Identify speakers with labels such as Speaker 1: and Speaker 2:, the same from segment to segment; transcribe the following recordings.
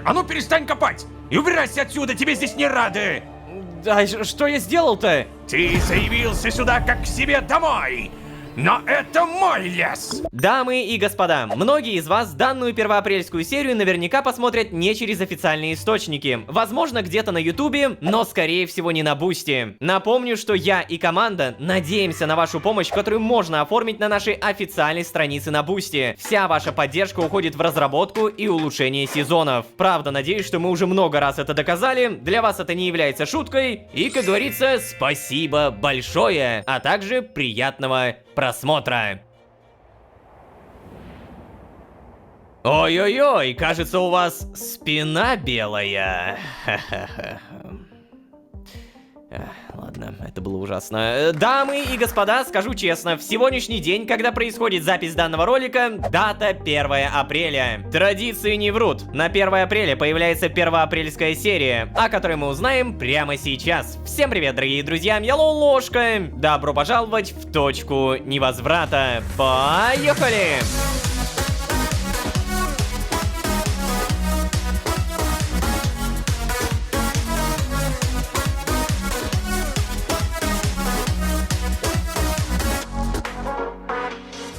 Speaker 1: А ну перестань копать! И убирайся отсюда, тебе здесь не рады!
Speaker 2: Да, что я сделал-то?
Speaker 1: Ты заявился сюда как к себе домой! Но это мой лес!
Speaker 2: Дамы и господа, многие из вас данную первоапрельскую серию наверняка посмотрят не через официальные источники. Возможно, где-то на ютубе, но скорее всего не на бусти. Напомню, что я и команда надеемся на вашу помощь, которую можно оформить на нашей официальной странице на бусти. Вся ваша поддержка уходит в разработку и улучшение сезонов. Правда, надеюсь, что мы уже много раз это доказали, для вас это не является шуткой. И, как говорится, спасибо большое, а также приятного просмотра. Ой-ой-ой, кажется, у вас спина белая. Ладно, это было ужасно. Дамы и господа, скажу честно, в сегодняшний день, когда происходит запись данного ролика, дата 1 апреля. Традиции не врут. На 1 апреля появляется первоапрельская серия, о которой мы узнаем прямо сейчас. Всем привет, дорогие друзья, я Лолошка. Добро пожаловать в точку невозврата. Поехали!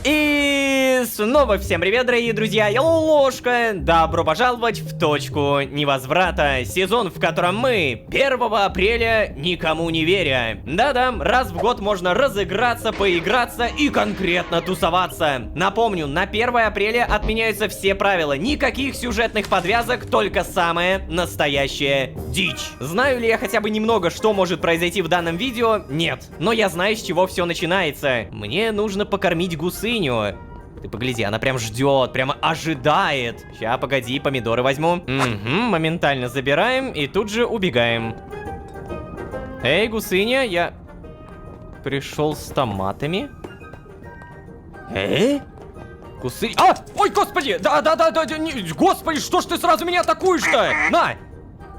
Speaker 2: И снова всем привет, дорогие друзья, я Лолошка. Добро пожаловать в точку невозврата. Сезон, в котором мы 1 апреля никому не веря. Да-да, раз в год можно разыграться, поиграться и конкретно тусоваться. Напомню, на 1 апреля отменяются все правила. Никаких сюжетных подвязок, только самая настоящая дичь. Знаю ли я хотя бы немного, что может произойти в данном видео? Нет. Но я знаю, с чего все начинается. Мне нужно покормить гусыню. Ты погляди, она прям ждет, прямо ожидает. Ща, погоди, помидоры возьму. Угу, моментально забираем и тут же убегаем. Эй, гусыня, я пришел с томатами. Гусыня... А! Ой, господи! Да, господи, что ж ты сразу меня атакуешь-то? На!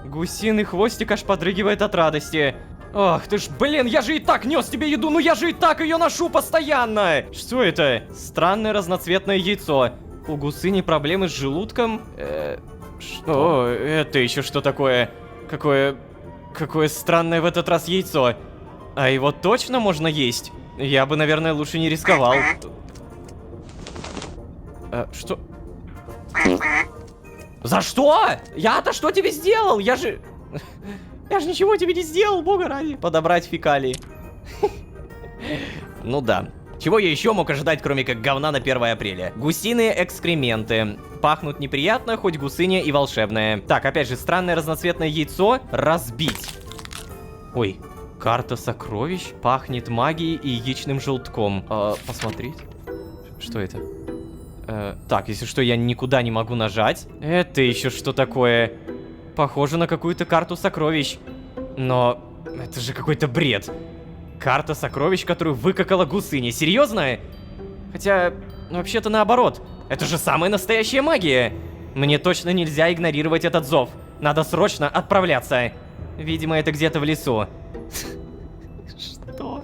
Speaker 2: Гусиный хвостик аж подрыгивает от радости. Ох ты ж, блин, я же и так нес тебе еду, ну я же и так ее ношу постоянно. Что это? Странное разноцветное яйцо. У гусыни проблемы с желудком? Что? Это еще что такое? Какое странное в этот раз яйцо. А его точно можно есть? Я бы, наверное, лучше не рисковал. Что? За что? Я-то что тебе сделал? Я же ничего тебе не сделал, бога ради. Подобрать фекалии. Ну да. Чего я еще мог ожидать, кроме как говна на 1 апреля? Гусиные экскременты. Пахнут неприятно, хоть гусыня и волшебная. Так, опять же, странное разноцветное яйцо. Разбить. Ой, карта сокровищ. Пахнет магией и яичным желтком. Посмотреть. Что это? Так, если что, я никуда не могу нажать. Это еще что такое? Похоже на какую-то карту сокровищ. Но это же какой-то бред. Карта сокровищ, которую выкакала гусыня. Серьезно? Хотя, вообще-то наоборот. Это же самая настоящая магия. Мне точно нельзя игнорировать этот зов. Надо срочно отправляться. Видимо, это где-то в лесу. Что?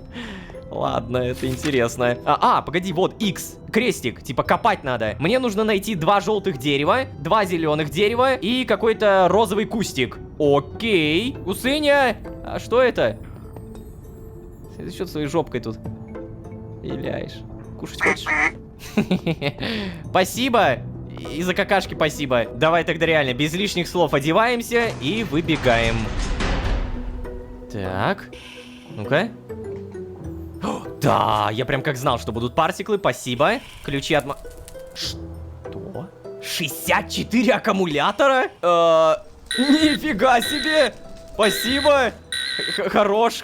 Speaker 2: Ладно, это интересно. Погоди, вот, X. Крестик, типа копать надо. Мне нужно найти 2 желтых дерева, 2 зеленых дерева и какой-то розовый кустик. Окей. Гусыня, а что это? Ты что своей жопкой тут виляешь? Кушать хочешь? Спасибо. И за какашки спасибо. Давай тогда реально, без лишних слов одеваемся и выбегаем. Так. Ну-ка. Да, я прям как знал, что будут парсиклы, спасибо. Ключи от... Что? 64 аккумулятора? Нифига себе! Спасибо! Хорош.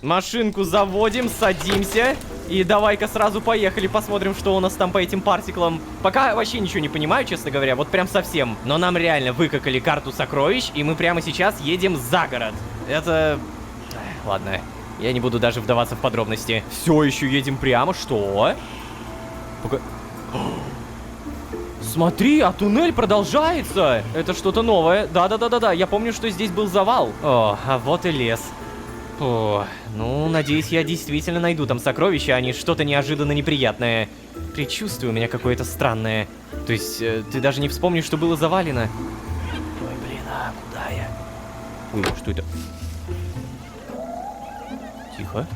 Speaker 2: Машинку заводим, садимся. И давай-ка сразу поехали, посмотрим, что у нас там по этим парсиклам. Пока вообще ничего не понимаю, честно говоря, вот прям совсем. Но нам реально выкакали карту сокровищ, и мы прямо сейчас едем за город. Это... Ладно. Я не буду даже вдаваться в подробности. Все еще едем прямо, что? Смотри, а туннель продолжается. Это что-то новое. Да, я помню, что здесь был завал. О, а вот и лес. О, ну, надеюсь, я действительно найду там сокровища, а не что-то неожиданно неприятное. Предчувствие у меня какое-то странное. То есть, ты даже не вспомнишь, что было завалено? Какая? Ой, что это? Тихо.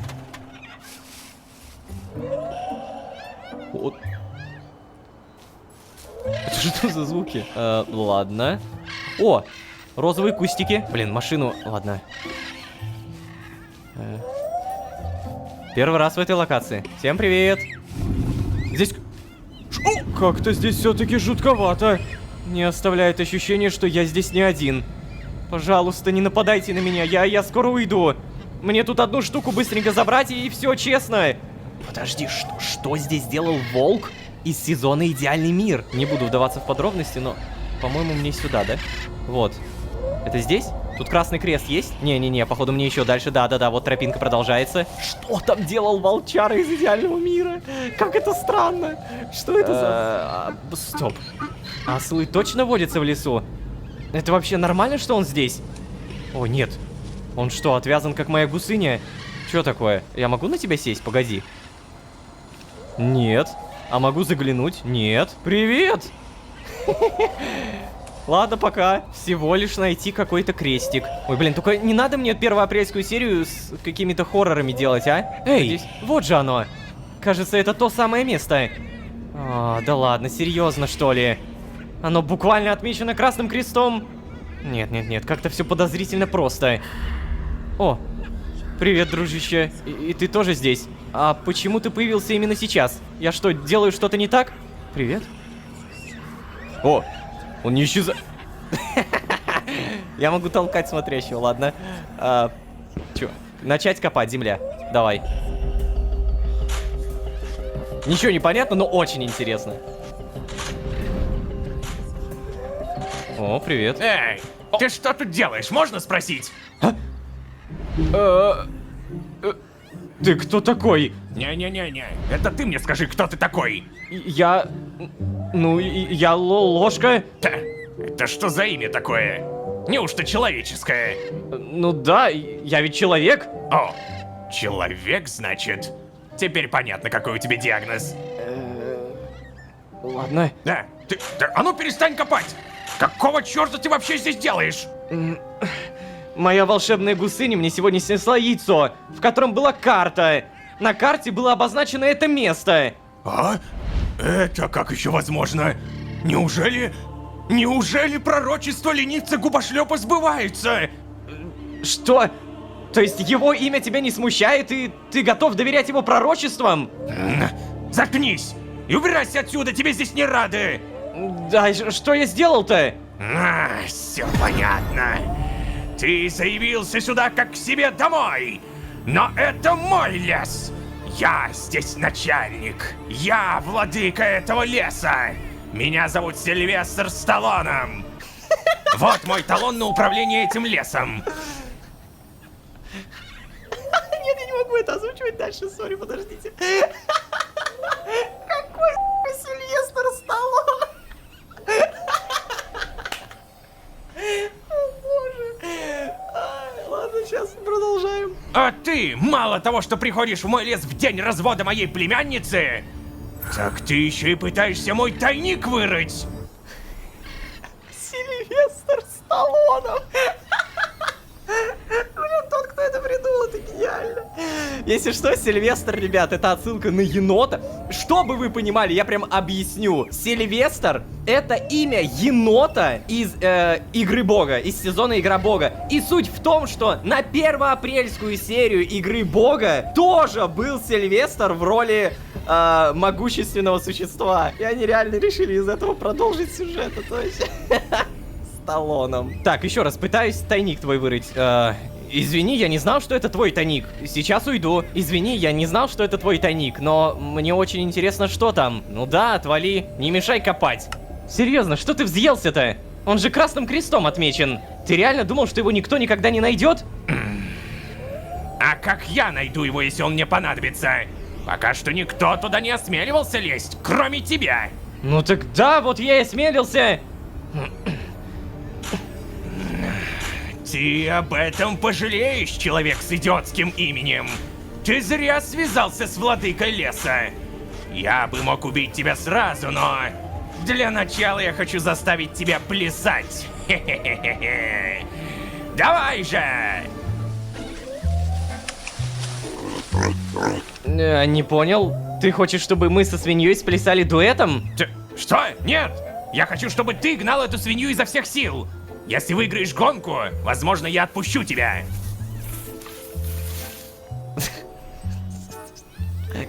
Speaker 2: Вот. Это что за звуки? Ладно. О, розовые кустики. Блин, машину. Ладно. Первый раз в этой локации. Всем привет. Здесь... Как-то здесь все-таки жутковато. Не оставляет ощущение, что я здесь не один. Пожалуйста, не нападайте на меня. Я скоро уйду. Мне тут одну штуку быстренько забрать, и все честно. Подожди, что здесь делал волк из сезона «Идеальный мир»? Не буду вдаваться в подробности, но, по-моему, мне сюда, да? Вот. Это здесь? Тут красный крест есть? Не-не-не, походу мне еще дальше. Да-да-да, вот тропинка продолжается. Что там делал волчара из «Идеального мира»? Как это странно. Что это за... Стоп. Ослы точно водятся в лесу? Это вообще нормально, что он здесь? О, нет. Он что, отвязан, как моя гусыня? Что такое? Я могу на тебя сесть? Погоди. Нет. А могу заглянуть? Нет. Привет! Ладно, пока. Всего лишь найти какой-то крестик. Ой, блин, только не надо мне первоапрельскую серию с какими-то хоррорами делать, а? Эй, здесь... вот же оно. Кажется, это то самое место. А, да ладно, серьезно, что ли? Оно буквально отмечено красным крестом. Нет, как-то все подозрительно просто. О, привет, дружище. И ты тоже здесь? А почему ты появился именно сейчас? Я что, делаю что-то не так? Привет. О, он не исчезает. Я могу толкать смотрящего, ладно. Чё? Начать копать, земля. Давай. Ничего не понятно, но очень интересно. О, привет.
Speaker 1: Эй, ты что тут делаешь, можно спросить?
Speaker 2: Ты кто такой?
Speaker 1: Не-не-не-не, это ты мне скажи, кто ты такой?
Speaker 2: Я... Ну, я ложка.
Speaker 1: Это что за имя такое? Неужто человеческое?
Speaker 2: Ну да, я ведь человек.
Speaker 1: О, человек, значит? Теперь понятно, какой у тебя диагноз.
Speaker 2: Ладно.
Speaker 1: Да, а ну перестань копать! Какого черта ты вообще здесь делаешь?
Speaker 2: Моя волшебная гусыня мне сегодня снесла яйцо, в котором была карта. На карте было обозначено это место.
Speaker 1: А? Это как еще возможно? Неужели пророчество ленивца-губошлепа сбывается?
Speaker 2: Что? То есть его имя тебя не смущает, и ты готов доверять его пророчествам?
Speaker 1: Заткнись! И убирайся отсюда, тебе здесь не рады!
Speaker 2: Да, что я сделал-то?
Speaker 1: Все понятно. Ты заявился сюда как к себе домой, но это мой лес. Я здесь начальник. Я владыка этого леса. Меня зовут Сильвестр Сталлоне. Вот мой талон на управление этим лесом.
Speaker 2: Нет, я не могу это озвучивать дальше, сори, подождите. Какой Сильвестр Сталлоне? О боже. Ладно, сейчас продолжаем.
Speaker 1: А ты, мало того, что приходишь в мой лес в день развода моей племянницы, так ты еще и пытаешься мой тайник вырыть.
Speaker 2: Сильвестр Сталлоне. Блин, тот, кто это придумал, это гениально. Если что, Сильвестр, ребят, это отсылка на енота. Чтобы вы понимали, я прям объясню. Сильвестр — это имя енота из Игры Бога, из сезона Игра Бога. И суть в том, что на первоапрельскую серию Игры Бога тоже был Сильвестр в роли могущественного существа. И они реально решили из этого продолжить сюжет, то есть... Сталлоном. Так, еще раз, пытаюсь тайник твой вырыть. Извини, я не знал, что это твой тайник. Сейчас уйду. Извини, я не знал, что это твой тайник, но мне очень интересно, что там. Ну да, отвали, не мешай копать. Серьезно, что ты взъелся-то? Он же красным крестом отмечен. Ты реально думал, что его никто никогда не найдет?
Speaker 1: А как я найду его, если он мне понадобится? Пока что никто туда не осмеливался лезть, кроме тебя.
Speaker 2: Ну так да, вот я и осмелился.
Speaker 1: Ты об этом пожалеешь, человек с идиотским именем. Ты зря связался с владыкой леса. Я бы мог убить тебя сразу, но Для начала я хочу заставить тебя плясать. Хе-хе-хе-хе. Давай же!
Speaker 2: Не понял. Ты хочешь, чтобы мы со свиньей сплясали дуэтом?
Speaker 1: Что? Нет! Я хочу, чтобы ты гнал эту свинью изо всех сил. Если выиграешь гонку, возможно, я отпущу тебя.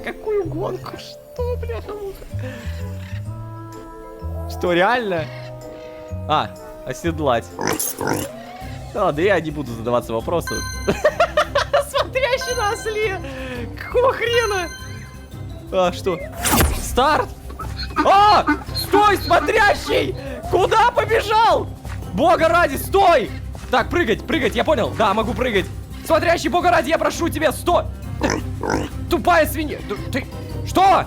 Speaker 2: Какую гонку? Что, бляха-муха? Что, реально? А, оседлать. Ладно, я не буду задаваться вопросом. Смотрящий на осле! Какого хрена? А, что? Старт! А! Стой, смотрящий! Куда побежал? Бога ради, стой! Так, прыгать, я понял. Да, могу прыгать. Смотрящий, бога ради, я прошу тебя, стой! Тупая свинья. Ты... Что?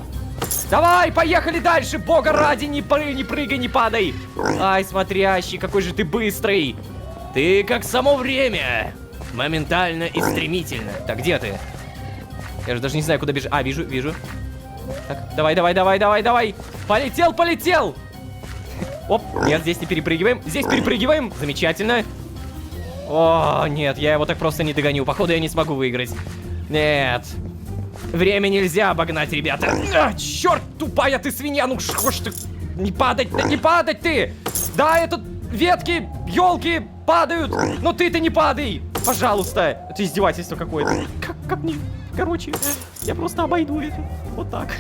Speaker 2: Давай, поехали дальше, бога ради, не прыгай, не падай. Ай, смотрящий, какой же ты быстрый. Ты как само время. Моментально и стремительно. Так, где ты? Я же даже не знаю, куда бежать. А, вижу. Так, давай. Полетел. Оп, нет, здесь не перепрыгиваем. Здесь перепрыгиваем. Замечательно. О, нет, я его так просто не догоню. Походу, я не смогу выиграть. Нет. Время нельзя обогнать, ребята. А, черт, тупая ты свинья. Ну что ж ты... Не падать ты. Да, это ветки, елки падают. Но ты-то не падай. Пожалуйста. Это издевательство какое-то. Как мне... Короче, я просто обойду это. Вот так.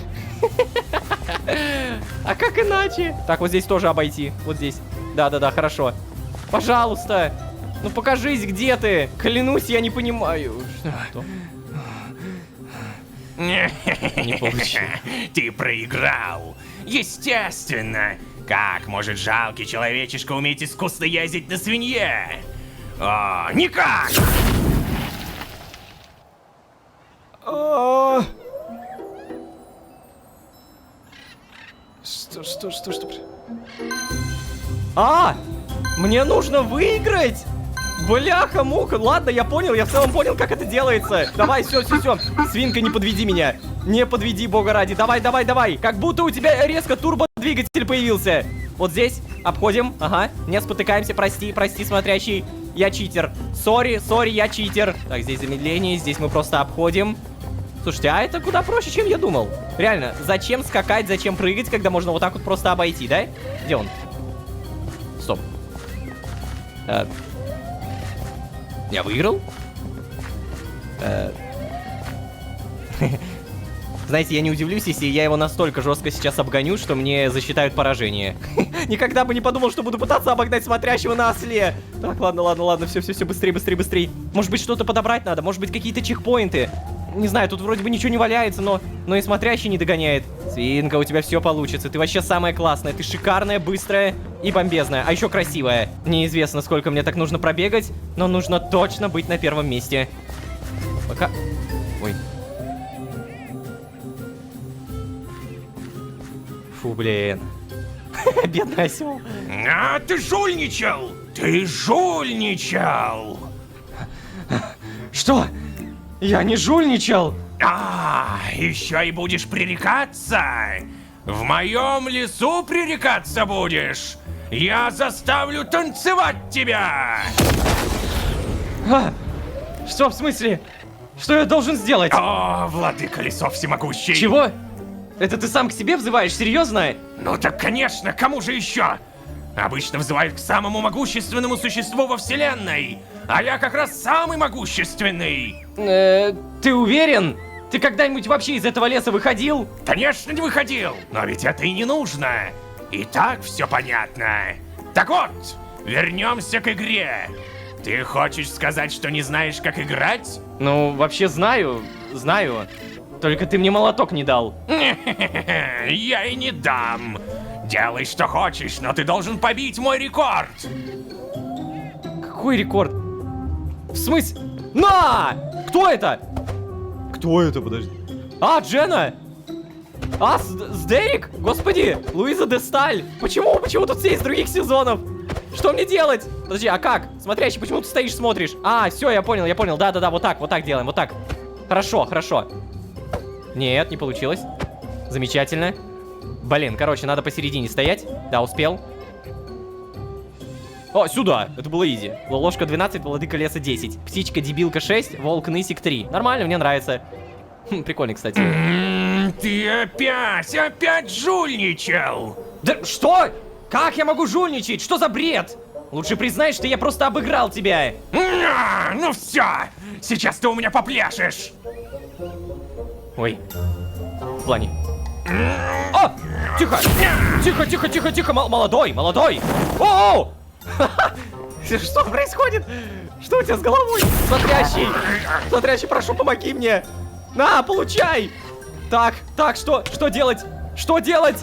Speaker 2: А как иначе? Так, вот здесь тоже обойти. Вот здесь. Да, хорошо. Пожалуйста. Ну покажись, где ты. Клянусь, я не понимаю. Что? Не получилось.
Speaker 1: Ты проиграл. Естественно. Как может жалкий человечишка уметь искусно ездить на свинье? О, никак!
Speaker 2: Что? А! Мне нужно выиграть! Бляха-муха! Ладно, я понял, я в целом понял, как это делается. Давай, все. Свинка, не подведи меня. Не подведи, бога ради. Давай. Как будто у тебя резко турбодвигатель появился. Вот здесь обходим. Ага, не спотыкаемся, прости, смотрящий. Я читер. Сори, я читер. Так, здесь замедление, здесь мы просто обходим. Слушайте, а это куда проще, чем я думал. Реально, зачем скакать, зачем прыгать, когда можно вот так вот просто обойти, да? Где он? Стоп. Я выиграл? Знаете, я не удивлюсь, если я его настолько жестко сейчас обгоню, что мне засчитают поражение. Никогда бы не подумал, что буду пытаться обогнать смотрящего на осле. Так, ладно, все, быстрее. Может быть, что-то подобрать надо, может быть, какие-то чекпоинты. Не знаю, тут вроде бы ничего не валяется, но и смотрящий не догоняет. Свинка, у тебя все получится. Ты вообще самая классная. Ты шикарная, быстрая и бомбезная. А еще красивая. Неизвестно, сколько мне так нужно пробегать, но нужно точно быть на первом месте. Пока... Ой. Фу, блин. Бедный осел.
Speaker 1: А, ты жульничал!
Speaker 2: Что? Я не жульничал!
Speaker 1: А, еще и будешь пререкаться? В моем лесу пререкаться будешь? Я заставлю танцевать тебя!
Speaker 2: А, что в смысле? Что я должен сделать?
Speaker 1: О, владыка лесов всемогущий!
Speaker 2: Чего? Это ты сам к себе взываешь? Серьезно?
Speaker 1: Ну так, конечно, кому же еще? Обычно взывают к самому могущественному существу во вселенной, а я как раз самый могущественный.
Speaker 2: Ты уверен? Ты когда-нибудь вообще из этого леса выходил?
Speaker 1: Конечно, не выходил, но ведь это и не нужно. И так все понятно. Так вот, вернемся к игре. Ты хочешь сказать, что не знаешь, как играть?
Speaker 2: Ну, вообще знаю. Только ты мне молоток не дал.
Speaker 1: Я и не дам. Делай, что хочешь, но ты должен побить мой рекорд.
Speaker 2: Какой рекорд? В смысле? На! Кто это? Кто это, подожди? А, Джена! А, Сдерик? Господи, Луиза де Сталь. Почему тут все из других сезонов? Что мне делать? Подожди, а как? Смотрящий, почему ты стоишь, смотришь? А, все, я понял. Да, вот так делаем, вот так. Хорошо. Нет, не получилось. Замечательно. Блин, короче, надо посередине стоять. Да, успел. О, сюда. Это было изи. Ложка 12, владыка леса 10. Птичка-дебилка 6, волк Нысик 3. Нормально, мне нравится. Прикольно, кстати.
Speaker 1: Ты опять жульничал!
Speaker 2: Да что? Как я могу жульничать? Что за бред? Лучше признай, что я просто обыграл тебя.
Speaker 1: Ну все, сейчас ты у меня попляшешь.
Speaker 2: Ой. В плане. О! Тихо! Тихо, тихо, тихо, тихо! Молодой! О! Что происходит? Что у тебя с головой? Смотрящий, прошу, помоги мне! На, получай! Так, что делать? Что делать?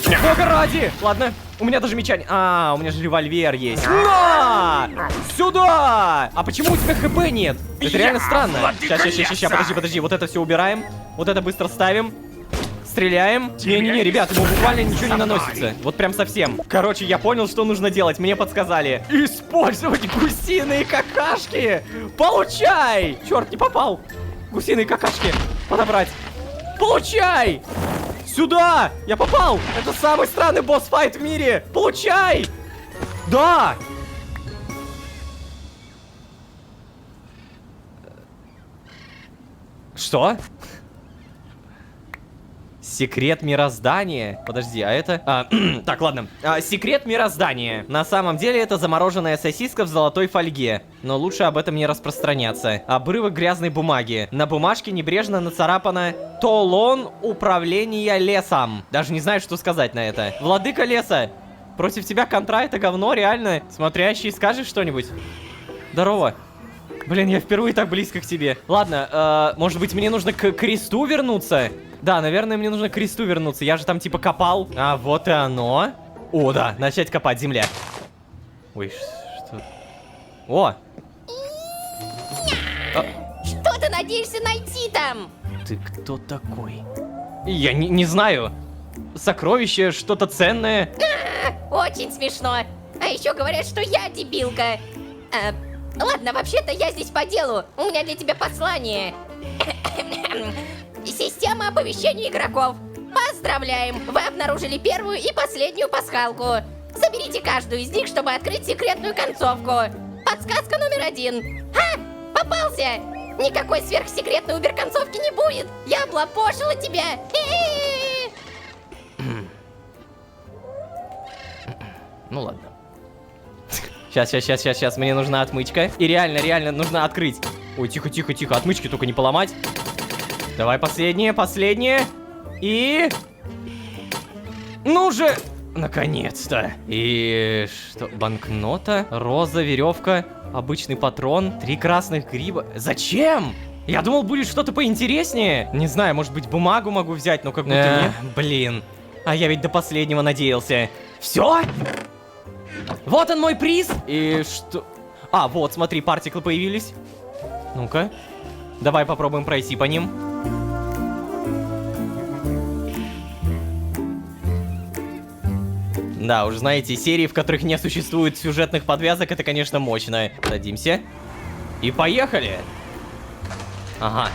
Speaker 2: Бога ради! Ладно, у меня даже меча не... у меня же револьвер есть. На! Сюда! А почему у тебя хп нет? Это реально странно. Сейчас, подожди, вот это все убираем. Вот это быстро ставим. Стреляем. Не-не-не, ребят, ему буквально ничего не наносится. Вот прям совсем. Короче, я понял, что нужно делать. Мне подсказали. Использовать гусиные какашки. Получай! Черт, не попал. Гусиные какашки. Подобрать. Получай! Сюда! Я попал! Это самый странный босс-файт в мире! Получай! Да! Что? Секрет мироздания. Подожди, а это... так, ладно. Секрет мироздания. На самом деле это замороженная сосиска в золотой фольге. Но лучше об этом не распространяться. Обрывок грязной бумаги. На бумажке небрежно нацарапано «Толон управления лесом». Даже не знаю, что сказать на это. Владыка леса, против тебя контра это говно, реально. Смотрящий, скажешь что-нибудь? Здорово. Блин, я впервые так близко к тебе. Ладно, может быть, мне нужно к кресту вернуться? Да, наверное, мне нужно к кресту вернуться. Я же там типа копал. А вот и оно. О, да, начать копать, земля. Ой, что? О!
Speaker 3: Что ты надеешься найти там?
Speaker 2: Ты кто такой? Я не знаю. Сокровище, что-то ценное.
Speaker 3: Очень смешно. А еще говорят, что я дебилка. Ладно, вообще-то я здесь по делу. У меня для тебя послание. Система оповещения игроков. Поздравляем! Вы обнаружили первую и последнюю пасхалку. Соберите каждую из них, чтобы открыть секретную концовку. Подсказка номер 1. Попался! Никакой сверхсекретной убер-концовки не будет. Я облапошила тебя.
Speaker 2: Ну ладно. Сейчас, мне нужна отмычка. И реально нужно открыть. Ой, тихо, отмычки только не поломать. Давай, последнее. И... Ну же! Наконец-то. И что? Банкнота, роза, веревка, обычный патрон, 3 красных гриба. Зачем? Я думал, будет что-то поинтереснее. Не знаю, может быть, бумагу могу взять, но как будто нет. Блин. А я ведь до последнего надеялся. Все? Вот он мой приз. И что? А, вот, смотри, партиклы появились. Ну-ка. Давай попробуем пройти по ним. Да, уж знаете, серии, в которых не существует сюжетных подвязок, это, конечно, мощно. Садимся. И поехали. Ага.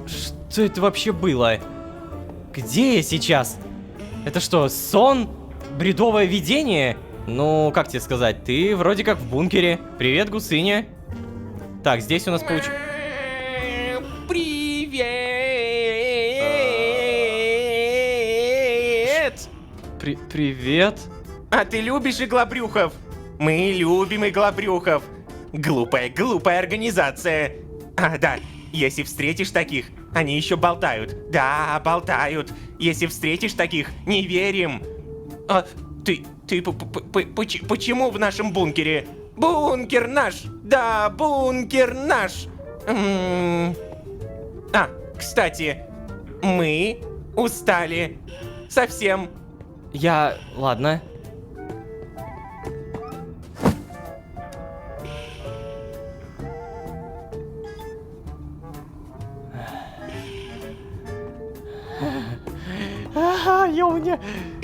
Speaker 2: Что это вообще было? Где я сейчас? Это что, сон? Бредовое видение? Ну, как тебе сказать, ты вроде как в бункере. Привет, гусыня. Так, здесь у нас получилось... Привет.
Speaker 1: А ты любишь иглобрюхов? Мы любим иглобрюхов. Глупая организация. А, да, если встретишь таких, они еще болтают. Да, болтают. Если встретишь таких, не верим. А, ты почему в нашем бункере? Бункер наш! Да, бункер наш! Кстати, мы устали. Совсем.
Speaker 2: Ладно.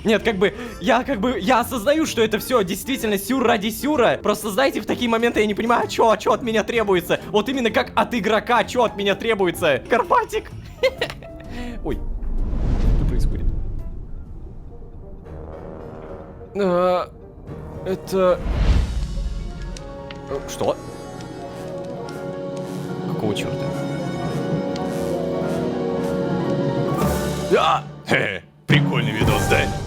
Speaker 2: Нет, я осознаю, что это все действительно сюр ради сюра. Просто, знаете, в такие моменты я не понимаю, что от меня требуется. Вот именно как от игрока, что от меня требуется. Карпатик. Ой, что происходит? Это... Что? Какого черта?
Speaker 1: Хе, прикольный видос, да?